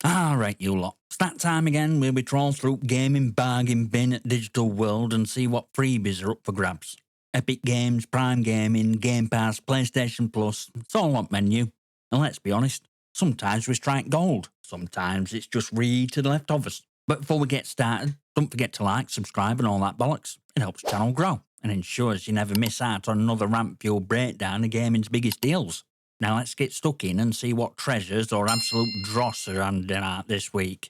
Alright, you lot. It's that time again where we trawl through gaming bargain bin at Digital World and see what freebies are up for grabs. Epic Games, Prime Gaming, Game Pass, PlayStation Plus, it's all on menu. And let's be honest, sometimes we strike gold, sometimes it's just reheated leftovers. But before we get started, don't forget to like, subscribe and all that bollocks. It helps the channel grow and ensures you never miss out on another ramp-fueled breakdown of gaming's biggest deals. Now let's get stuck in and see what treasures or absolute dross are handing out this week.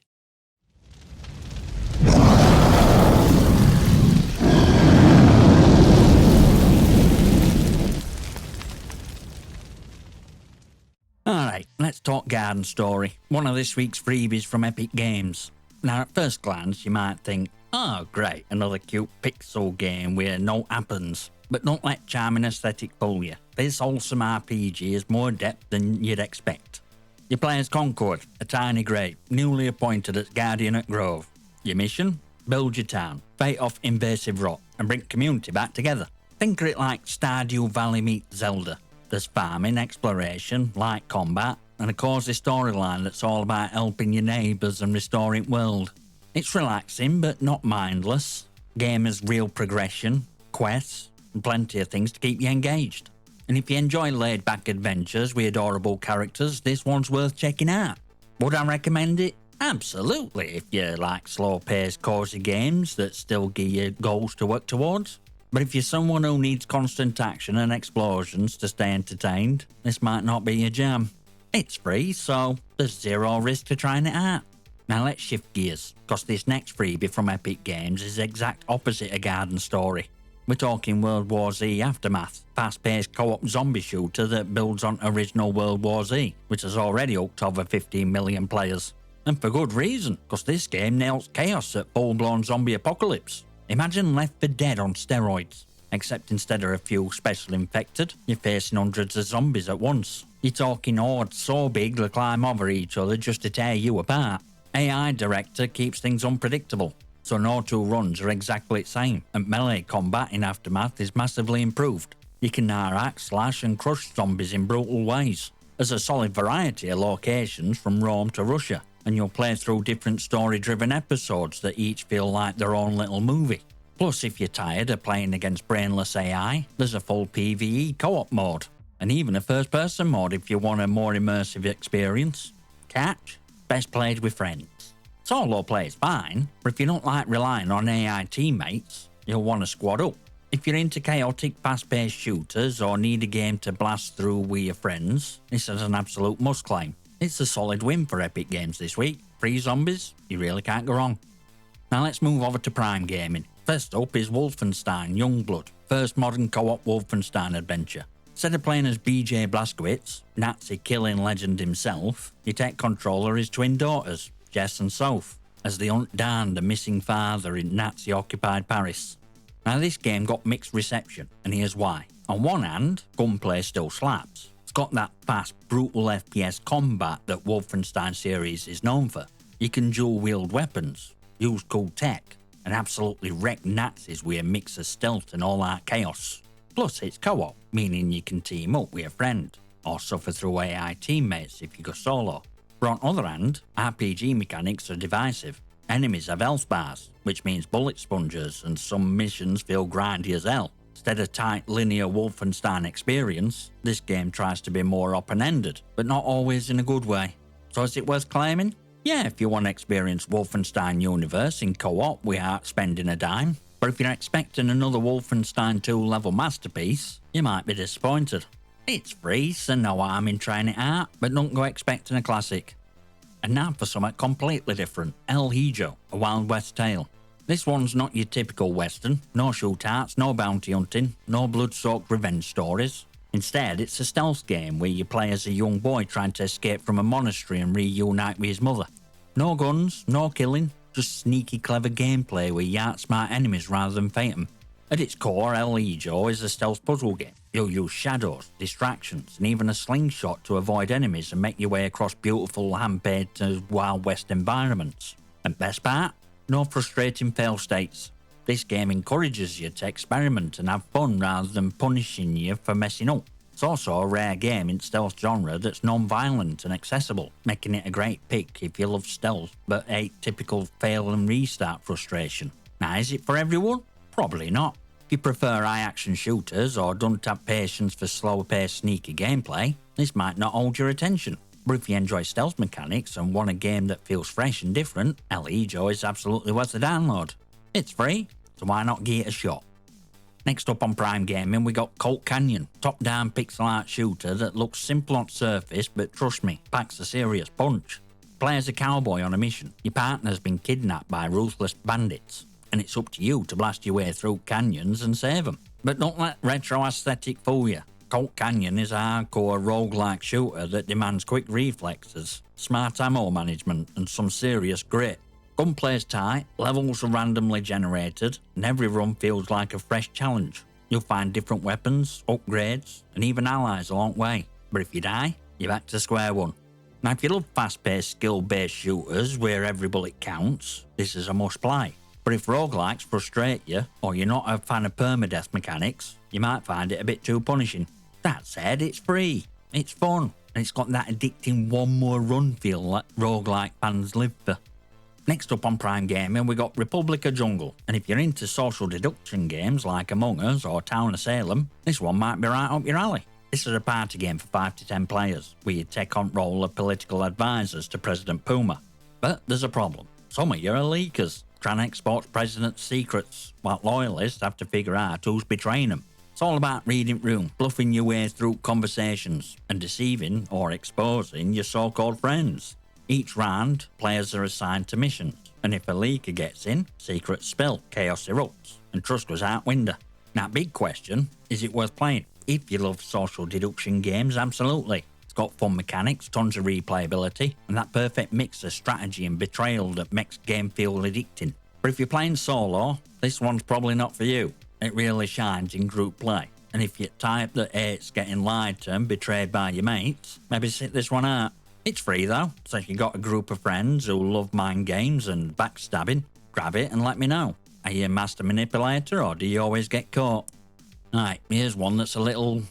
Alright, let's talk Garden Story, one of this week's freebies from Epic Games. Now at first glance you might think, oh great, another cute pixel game where no happens. But don't let charming aesthetic fool you. This wholesome RPG has more depth than you'd expect. You play as Concord, a tiny grape, newly appointed as Guardian at Grove. Your mission? Build your town, fight off invasive rot, and bring community back together. Think of it like Stardew Valley meets Zelda. There's farming, exploration, light combat, and of course a storyline that's all about helping your neighbours and restoring the world. It's relaxing but not mindless. Game has real progression, quests, and plenty of things to keep you engaged. And if you enjoy laid-back adventures with adorable characters, this one's worth checking out. Would I recommend it? Absolutely, if you like slow-paced, cosy games that still give you goals to work towards. But if you're someone who needs constant action and explosions to stay entertained, this might not be your jam. It's free, so there's zero risk to trying it out. Now let's shift gears, because this next freebie from Epic Games is the exact opposite of Garden Story. We're talking World War Z Aftermath, fast-paced co-op zombie shooter that builds on original World War Z, which has already hooked over 15 million players. And for good reason, because this game nails chaos at full-blown zombie apocalypse. Imagine Left 4 Dead on steroids, except instead of a few special infected, you're facing hundreds of zombies at once. You're talking hordes so big they'll climb over each other just to tear you apart. AI Director keeps things unpredictable, so no two runs are exactly the same, and melee combat in Aftermath is massively improved. You can now hack, slash and crush zombies in brutal ways. There's a solid variety of locations from Rome to Russia, and you'll play through different story-driven episodes that each feel like their own little movie. Plus, if you're tired of playing against brainless AI, there's a full PvE co-op mode, and even a first-person mode if you want a more immersive experience. Catch? Best played with friends. Solo play is fine, but if you don't like relying on AI teammates, you'll want to squad up. If you're into chaotic, fast-paced shooters or need a game to blast through with your friends, this is an absolute must-claim. It's a solid win for Epic Games this week. Free zombies? You really can't go wrong. Now let's move over to Prime Gaming. First up is Wolfenstein Youngblood, first modern co-op Wolfenstein adventure. Instead of playing as BJ Blazkowicz, Nazi killing legend himself, you take control of his twin daughters, Jess and Soph, as they hunt down the missing father in Nazi-occupied Paris. Now this game got mixed reception, and here's why. On one hand, gunplay still slaps. It's got that fast, brutal FPS combat that Wolfenstein series is known for. You can dual-wield weapons, use cool tech, and absolutely wreck Nazis with a mix of stealth and all-out chaos. Plus it's co-op, meaning you can team up with a friend, or suffer through AI teammates if you go solo. But on the other hand, RPG mechanics are divisive. Enemies have health bars, which means bullet sponges, and some missions feel grindy as hell. Instead of tight linear Wolfenstein experience, this game tries to be more open-ended, but not always in a good way. So is it worth claiming? Yeah, if you want to experience Wolfenstein universe in co-op without spending a dime. But if you're expecting another Wolfenstein 2 level masterpiece, you might be disappointed. It's free, so no harm in trying it out, but don't go expecting a classic. And now for something completely different, El Hijo, a Wild West tale. This one's not your typical western, no shootouts, no bounty hunting, no blood-soaked revenge stories. Instead, it's a stealth game where you play as a young boy trying to escape from a monastery and reunite with his mother. No guns, no killing, just sneaky clever gameplay where you outsmart enemies rather than fight them. At its core, El Hijo is a stealth puzzle game. You'll use shadows, distractions, and even a slingshot to avoid enemies and make your way across beautiful hand-painted Wild West environments. And best part? No frustrating fail states. This game encourages you to experiment and have fun rather than punishing you for messing up. It's also a rare game in stealth genre that's non-violent and accessible, making it a great pick if you love stealth but hate typical fail and restart frustration. Now, is it for everyone? Probably not. If you prefer high-action shooters or don't have patience for slower-paced sneaky gameplay, this might not hold your attention. But if you enjoy stealth mechanics and want a game that feels fresh and different, Alejo is absolutely worth the download. It's free, so why not give it a shot? Next up on Prime Gaming, we got Colt Canyon, top-down pixel art shooter that looks simple on surface, but trust me, packs a serious punch. Play as a cowboy on a mission. Your partner's been kidnapped by ruthless bandits, and it's up to you to blast your way through canyons and save them. But don't let retro aesthetic fool you. Colt Canyon is a hardcore roguelike shooter that demands quick reflexes, smart ammo management, and some serious grit. Gunplay's tight, levels are randomly generated, and every run feels like a fresh challenge. You'll find different weapons, upgrades, and even allies along the way. But if you die, you're back to square one. Now, if you love fast-paced, skill-based shooters where every bullet counts, this is a must-play. But if roguelikes frustrate you, or you're not a fan of permadeath mechanics, you might find it a bit too punishing. That said, it's free, it's fun, and it's got that addicting one more run feel that roguelike fans live for. Next up on Prime Gaming, we got Republica Jungle, and if you're into social deduction games like Among Us or Town of Salem, this one might be right up your alley. This is a party game for 5 to 10 players, where you take on role of political advisors to President Puma. But there's a problem. Some of you are leakers, trying to export president's secrets, while loyalists have to figure out who's betraying them. It's all about reading room, bluffing your way through conversations, and deceiving or exposing your so-called friends. Each round, players are assigned to missions, and if a leaker gets in, secrets spill, chaos erupts, and trust goes out window. Now, big question, is it worth playing? If you love social deduction games, absolutely. It's got fun mechanics, tons of replayability, and that perfect mix of strategy and betrayal that makes game feel addicting. But if you're playing solo, this one's probably not for you. It really shines in group play, and if you're type that hates getting lied to and betrayed by your mates, maybe sit this one out. It's free though, so if you got a group of friends who love mind games and backstabbing, grab it and let me know. Are you a master manipulator or do you always get caught? Alright, here's one that's a little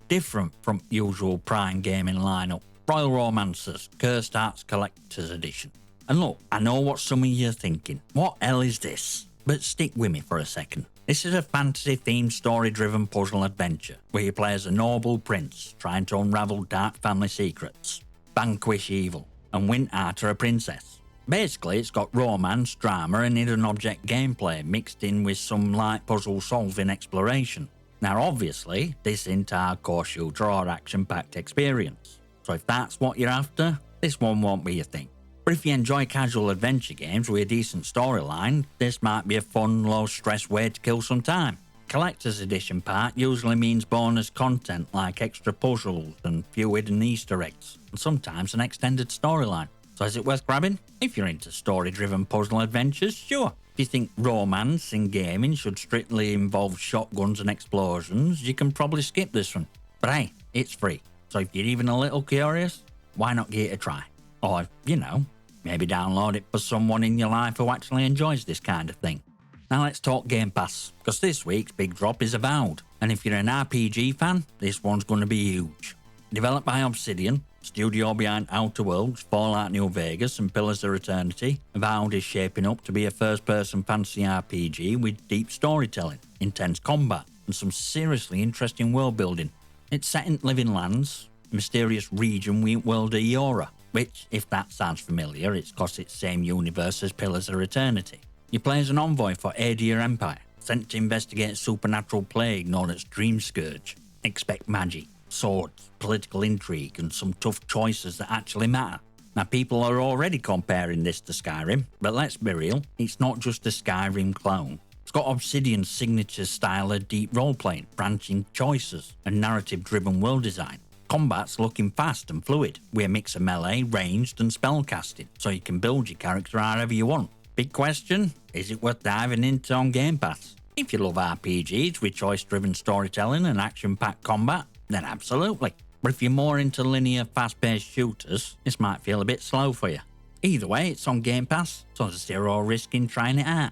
different from usual Prime Gaming lineup. Royal Romancers, Cursed Hearts Collector's Edition. And look, I know what some of you are thinking. What hell is this? But stick with me for a second. This is a fantasy-themed, story-driven puzzle adventure where you play as a noble prince trying to unravel dark family secrets, vanquish evil, and win Arthur a princess. Basically, it's got romance, drama, and hidden object gameplay mixed in with some light puzzle-solving exploration. Now, obviously, this isn't a hardcore shooter or action-packed experience, so if that's what you're after, this one won't be your thing. But if you enjoy casual adventure games with a decent storyline, this might be a fun, low-stress way to kill some time. Collector's Edition part usually means bonus content like extra puzzles and few hidden Easter eggs, and sometimes an extended storyline. So is it worth grabbing? If you're into story-driven puzzle adventures, sure. If you think romance in gaming should strictly involve shotguns and explosions, you can probably skip this one. But hey, it's free, so if you're even a little curious, why not give it a try? Or, maybe download it for someone in your life who actually enjoys this kind of thing. Now let's talk Game Pass, because this week's big drop is Avowed, and if you're an RPG fan, this one's going to be huge. Developed by Obsidian, studio behind Outer Worlds, Fallout New Vegas and Pillars of Eternity, Avowed is shaping up to be a first-person fantasy RPG with deep storytelling, intense combat, and some seriously interesting world-building. It's set in living lands, a mysterious region we world of Eora, which, if that sounds familiar, it's got its same universe as Pillars of Eternity. You play as an envoy for Aedir Empire, sent to investigate a supernatural plague known as Dream Scourge. Expect magic, swords, political intrigue, and some tough choices that actually matter. Now, people are already comparing this to Skyrim, but let's be real, it's not just a Skyrim clone. It's got Obsidian's signature style of deep role-playing, branching choices, and narrative-driven world design. Combat's looking fast and fluid, with a mix of melee, ranged, and spellcasting, so you can build your character however you want. Big question, is it worth diving into on Game Pass? If you love RPGs with choice-driven storytelling and action-packed combat, then absolutely. But if you're more into linear, fast-paced shooters, this might feel a bit slow for you. Either way, it's on Game Pass, so there's zero risk in trying it out.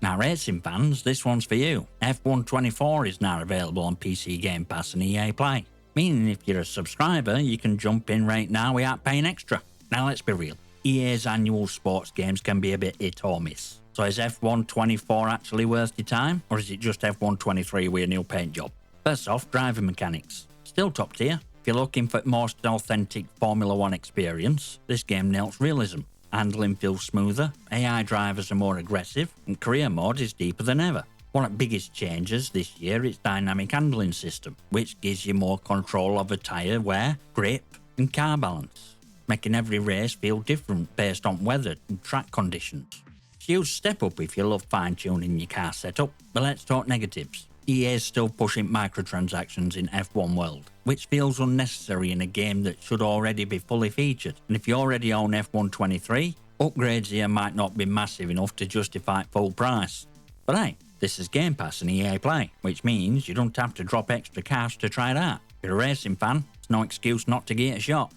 Now, racing fans, this one's for you. F1 24 is now available on PC Game Pass and EA Play. meaning if you're a subscriber, you can jump in right now without paying extra. Now let's be real, EA's annual sports games can be a bit hit or miss. So is F1 24 actually worth your time, or is it just F1 23 with a new paint job? First off, driving mechanics. Still top tier. If you're looking for the most authentic Formula 1 experience, this game nails realism. Handling feels smoother, AI drivers are more aggressive, and career mode is deeper than ever. One of the biggest changes this year is dynamic handling system, which gives you more control over tyre wear, grip, and car balance, making every race feel different based on weather and track conditions. It's a huge step up if you love fine-tuning your car setup, but let's talk negatives. EA is still pushing microtransactions in F1 World, which feels unnecessary in a game that should already be fully featured, and if you already own F1 23, upgrades here might not be massive enough to justify full price. But hey, this is Game Pass and EA Play, which means you don't have to drop extra cash to try it out. If you're a racing fan, it's no excuse not to give it a shot.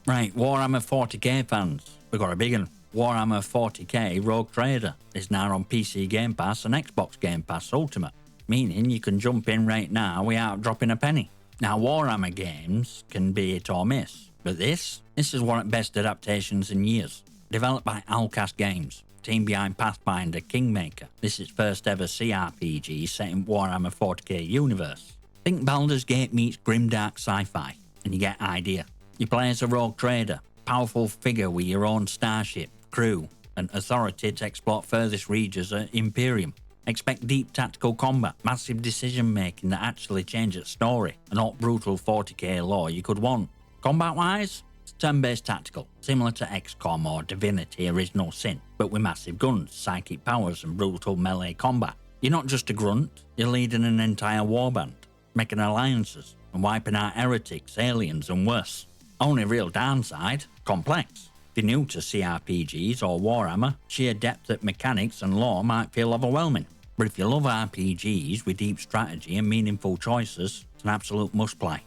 Right, Warhammer 40k fans, we got a big one. Warhammer 40k Rogue Trader is now on PC Game Pass and Xbox Game Pass Ultimate, meaning you can jump in right now without dropping a penny. Now, Warhammer games can be hit or miss, but this is one of the best adaptations in years. Developed by Alcast Games, team behind Pathfinder Kingmaker, this is first ever CRPG set in Warhammer 40k universe. Think Baldur's Gate meets grimdark sci-fi, and you get idea. You play as a rogue trader, powerful figure with your own starship, crew, and authority to explore furthest regions of Imperium. Expect deep tactical combat, massive decision making that actually changes story, and all brutal 40k lore you could want. Combat wise, it's turn-based tactical, similar to XCOM or Divinity Original Sin, but with massive guns, psychic powers, and brutal melee combat. You're not just a grunt, you're leading an entire warband, making alliances, and wiping out heretics, aliens, and worse. Only real downside, complex. If you're new to CRPGs or Warhammer, sheer depth at mechanics and lore might feel overwhelming. But if you love RPGs with deep strategy and meaningful choices, it's an absolute must-play.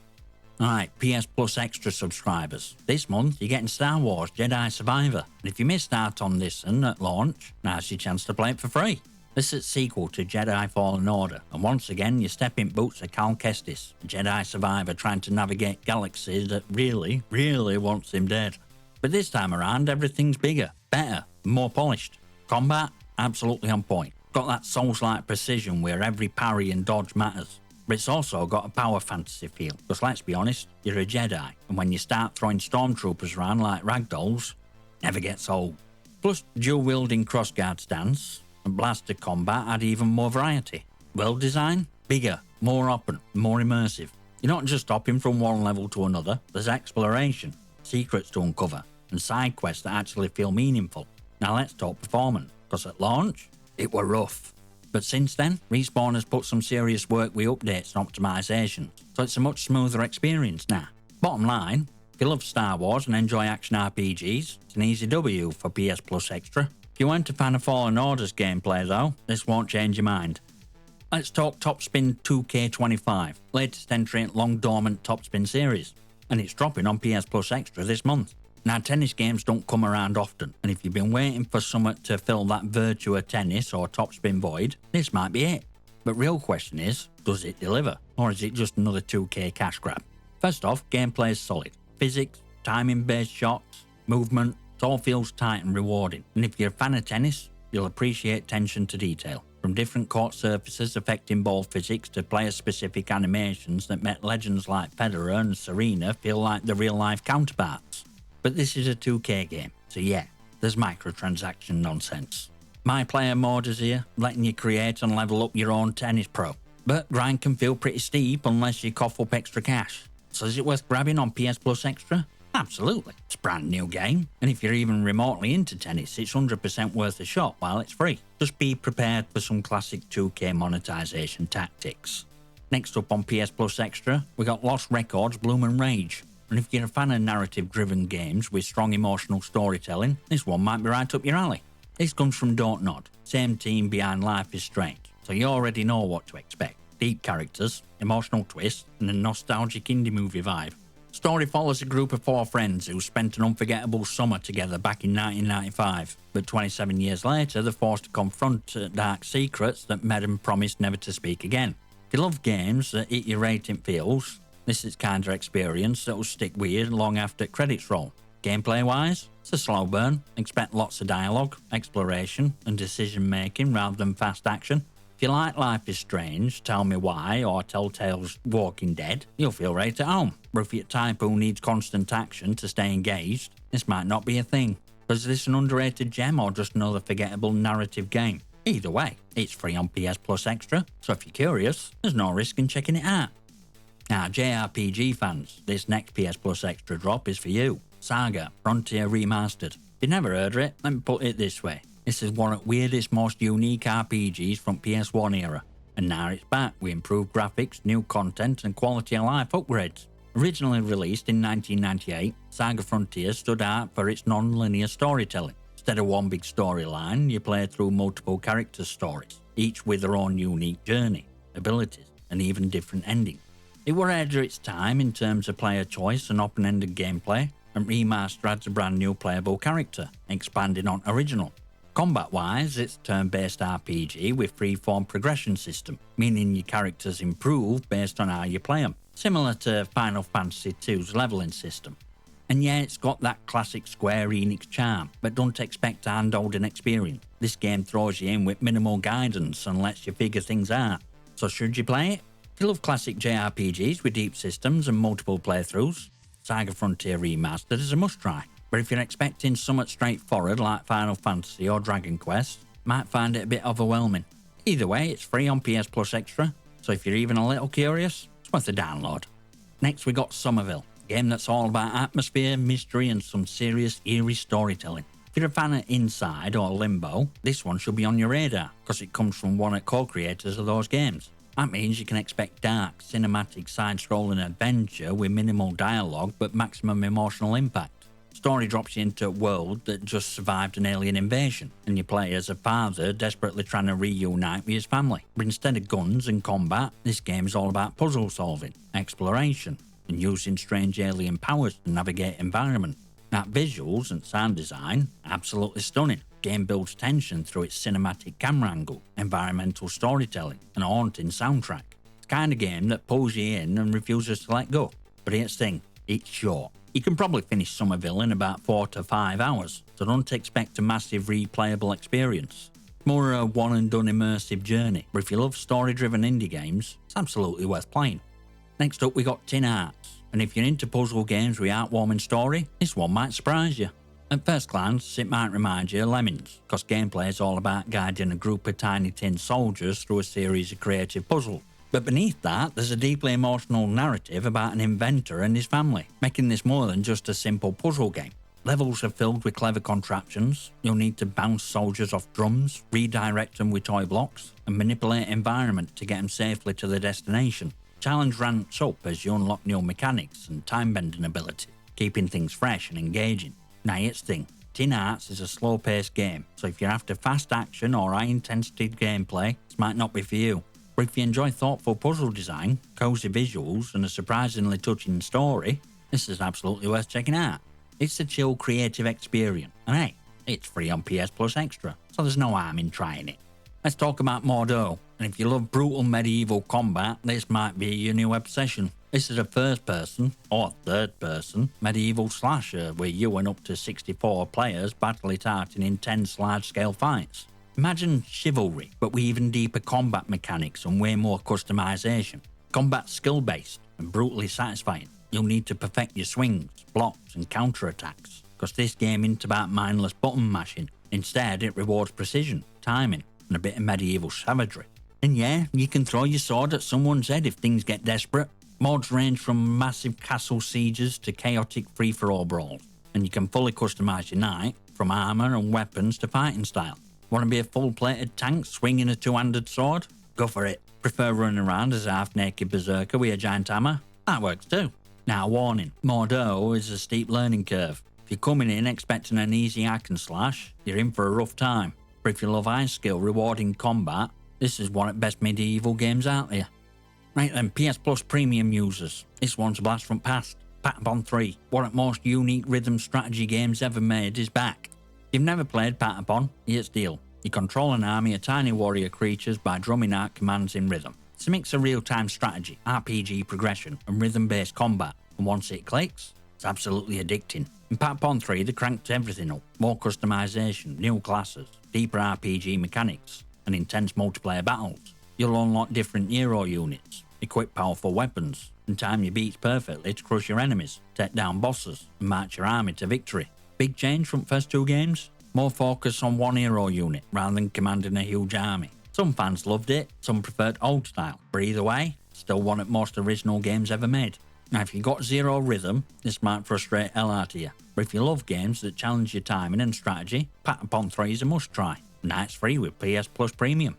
Alright, PS Plus Extra subscribers. This month, you're getting Star Wars Jedi Survivor, and if you missed out on this one at launch, now's your chance to play it for free. This is a sequel to Jedi Fallen Order, and once again you step in boots of Cal Kestis, a Jedi survivor trying to navigate galaxies that really wants him dead. But this time around, everything's bigger, better, and more polished. Combat, absolutely on point. Got that Souls-like precision where every parry and dodge matters. But it's also got a power fantasy feel, because let's be honest, you're a Jedi, and when you start throwing stormtroopers around like ragdolls, never gets old. Plus, dual-wielding crossguard stance and blaster combat add even more variety. World design, bigger, more open, more immersive. You're not just hopping from one level to another, there's exploration, secrets to uncover, and side quests that actually feel meaningful. Now let's talk performance, because at launch, it were rough. But since then, Respawn has put some serious work with updates and optimizations, so it's a much smoother experience now. Bottom line, if you love Star Wars and enjoy action RPGs, it's an easy W for PS Plus Extra. If you weren't a fan of Fallen Order's gameplay though, this won't change your mind. Let's talk Topspin 2K25, latest entry in long dormant Topspin series, and it's dropping on PS Plus Extra this month. Now, tennis games don't come around often, and if you've been waiting for something to fill that Virtua Tennis or Topspin void, this might be it. But real question is, does it deliver, or is it just another 2K cash grab? First off, gameplay is solid. Physics, timing-based shots, movement, it all feels tight and rewarding. And if you're a fan of tennis, you'll appreciate attention to detail. From different court surfaces affecting ball physics to player-specific animations that make legends like Federer and Serena feel like the real-life counterparts. But this is a 2K game, so yeah, there's microtransaction nonsense. My player mode is here, letting you create and level up your own tennis pro. But grind can feel pretty steep unless you cough up extra cash. So is it worth grabbing on PS Plus Extra? Absolutely, it's a brand new game, and if you're even remotely into tennis, it's 100% worth a shot while it's free. Just be prepared for some classic 2K monetization tactics. Next up on PS Plus Extra, we got Lost Records Bloom and Rage. And if you're a fan of narrative-driven games with strong emotional storytelling, this one might be right up your alley. This comes from Don't Nod, same team behind Life is Strange, so you already know what to expect. Deep characters, emotional twists, and a nostalgic indie movie vibe. Story follows a group of 4 friends who spent an unforgettable summer together back in 1995, but 27 years later they're forced to confront dark secrets that made them promise never to speak again. If you love games that hit your rating feels, This is kind of experience that'll stick with you long after credits roll. Gameplay wise, it's a slow burn. Expect lots of dialogue, exploration, and decision making rather than fast action. If you like Life is Strange, Tell Me Why, or Telltale's Walking Dead, you'll feel right at home. But if you're the type who needs constant action to stay engaged, this might not be a thing. But is this an underrated gem or just another forgettable narrative game? Either way, it's free on PS Plus Extra, so if you're curious, there's no risk in checking it out. Now, JRPG fans, this next PS Plus Extra drop is for you. Saga Frontier Remastered. If you've never heard of it, let me put it this way. This is one of the weirdest, most unique RPGs from PS1 era, and now it's back with improved graphics, new content, and quality of life upgrades. Originally released in 1998, Saga Frontier stood out for its non-linear storytelling. Instead of one big storyline, you play through multiple characters' stories, each with their own unique journey, abilities, and even different endings. It were ahead of its time in terms of player choice and open-ended gameplay, and Remaster adds a brand new playable character, expanding on original. Combat-wise, it's a turn-based RPG with freeform progression system, meaning your characters improve based on how you play them, similar to Final Fantasy II's leveling system. And yeah, it's got that classic Square Enix charm, but don't expect hand-holding experience. This game throws you in with minimal guidance and lets you figure things out. So should you play it? If you love classic JRPGs with deep systems and multiple playthroughs, Saga Frontier Remastered is a must-try. But if you're expecting somewhat straightforward like Final Fantasy or Dragon Quest, might find it a bit overwhelming. Either way, it's free on PS Plus Extra, so if you're even a little curious, it's worth a download. Next we got Somerville, a game that's all about atmosphere, mystery and some serious eerie storytelling. If you're a fan of Inside or Limbo, this one should be on your radar, because it comes from one of the co-creators of those games. That means you can expect dark, cinematic side-scrolling adventure with minimal dialogue but maximum emotional impact. Story drops you into a world that just survived an alien invasion, and you play as a father desperately trying to reunite with his family. But instead of guns and combat, this game is all about puzzle solving, exploration, and using strange alien powers to navigate environment. That visuals and sound design, absolutely stunning. Game builds tension through its cinematic camera angle, environmental storytelling, and a haunting soundtrack. It's the kind of game that pulls you in and refuses to let go. But here's the thing, it's short. You can probably finish Somerville in about 4 to 5 hours, so don't expect a massive replayable experience. It's more a one-and-done immersive journey, but if you love story-driven indie games, it's absolutely worth playing. Next up we got Tin Hearts, and if you're into puzzle games with heartwarming story, this one might surprise you. At first glance, it might remind you of Lemmings, because gameplay is all about guiding a group of tiny tin soldiers through a series of creative puzzles. But beneath that, there's a deeply emotional narrative about an inventor and his family, making this more than just a simple puzzle game. Levels are filled with clever contraptions. You'll need to bounce soldiers off drums, redirect them with toy blocks, and manipulate environment to get them safely to their destination. Challenge ramps up as you unlock new mechanics and time-bending ability, keeping things fresh and engaging. Now here's the thing, Tin Hearts is a slow-paced game, so if you're after fast action or high-intensity gameplay, this might not be for you. But if you enjoy thoughtful puzzle design, cozy visuals, and a surprisingly touching story, this is absolutely worth checking out. It's a chill, creative experience, and hey, it's free on PS Plus Extra, so there's no harm in trying it. Let's talk about Mordeaux, and if you love brutal medieval combat, this might be your new obsession. This is a first-person, or third-person, medieval slasher where you and up to 64 players battle it out in intense large-scale fights. Imagine Chivalry, but with even deeper combat mechanics and way more customization. Combat's skill-based and brutally satisfying. You'll need to perfect your swings, blocks and counter-attacks, because this game isn't about mindless button mashing. Instead, it rewards precision, timing, and a bit of medieval savagery. And yeah, you can throw your sword at someone's head if things get desperate. Mods range from massive castle sieges to chaotic free-for-all brawls, and you can fully customize your knight, from armor and weapons to fighting style. Want to be a full-plated tank swinging a two-handed sword? Go for it. Prefer running around as a half-naked berserker with a giant hammer? That works too. Now warning, Mordeaux is a steep learning curve. If you're coming in expecting an easy hack and slash, you're in for a rough time. But if you love high skill, rewarding combat, this is one of the best medieval games out there. Right then, PS Plus Premium users. This one's a blast from past. Patapon 3, one of the most unique rhythm strategy games ever made, is back. If you've never played Patapon, here's the deal. You control an army of tiny warrior creatures by drumming out commands in rhythm. It's a mix of real-time strategy, RPG progression, and rhythm-based combat, and once it clicks, it's absolutely addicting. In Patapon 3, they cranked everything up. More customization, new classes, deeper RPG mechanics, and intense multiplayer battles. You'll unlock different hero units, equip powerful weapons, and time your beats perfectly to crush your enemies, take down bosses, and march your army to victory. Big change from first two games? More focus on one hero unit rather than commanding a huge army. Some fans loved it, some preferred old style, but either way, still one of most original games ever made. Now if you got zero rhythm, this might frustrate hell out of you, but if you love games that challenge your timing and strategy, Patapon 3 is a must try. Now it's free with PS Plus Premium.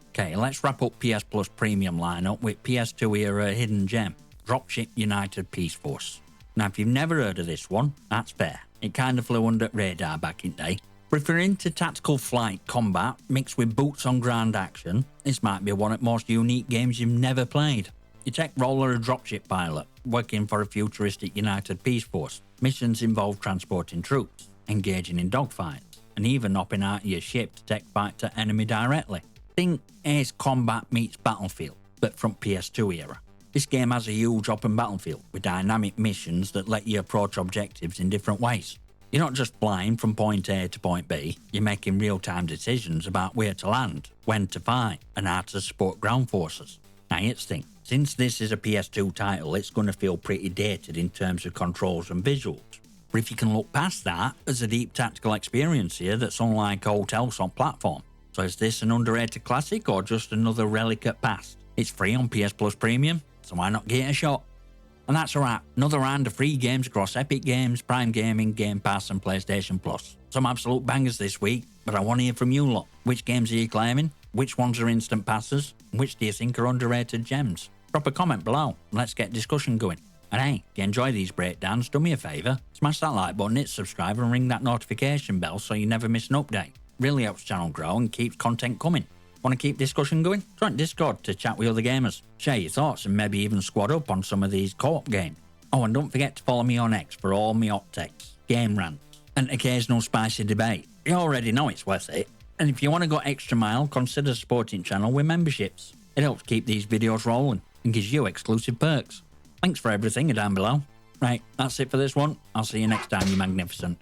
Okay, let's wrap up PS Plus Premium lineup with PS2 era hidden gem, Dropship United Peace Force. Now if you've never heard of this one, that's fair. It kind of flew under radar back in day. But if you're into tactical flight combat mixed with boots on ground action, this might be one of the most unique games you've never played. You take role as a dropship pilot, working for a futuristic United Peace Force. Missions involve transporting troops, engaging in dogfights, and even hopping out of your ship to take fight to enemy directly. Think Ace Combat meets Battlefield, but from PS2 era. This game has a huge open battlefield with dynamic missions that let you approach objectives in different ways. You're not just flying from point A to point B, you're making real-time decisions about where to land, when to fight, and how to support ground forces. Now here's the thing, since this is a PS2 title, it's going to feel pretty dated in terms of controls and visuals. But if you can look past that, there's a deep tactical experience here that's unlike all else on platform. So is this an underrated classic or just another relic at past? It's free on PS Plus Premium, so why not give it a shot? And that's a wrap. Another round of free games across Epic Games, Prime Gaming, Game Pass and PlayStation Plus. Some absolute bangers this week, but I want to hear from you lot. Which games are you claiming? Which ones are instant passes? And which do you think are underrated gems? Drop a comment below and let's get discussion going. And hey, if you enjoy these breakdowns, do me a favour, smash that like button, hit subscribe and ring that notification bell so you never miss an update. Really helps the channel grow and keeps content coming. Want to keep discussion going? Join Discord to chat with other gamers, share your thoughts and maybe even squad up on some of these co-op games. Oh, and don't forget to follow me on X for all my hot takes, game rants, and occasional spicy debate. You already know it's worth it. And if you want to go extra mile, consider supporting the channel with memberships. It helps keep these videos rolling and gives you exclusive perks. Links for everything are down below. Right, that's it for this one. I'll see you next time, you magnificent.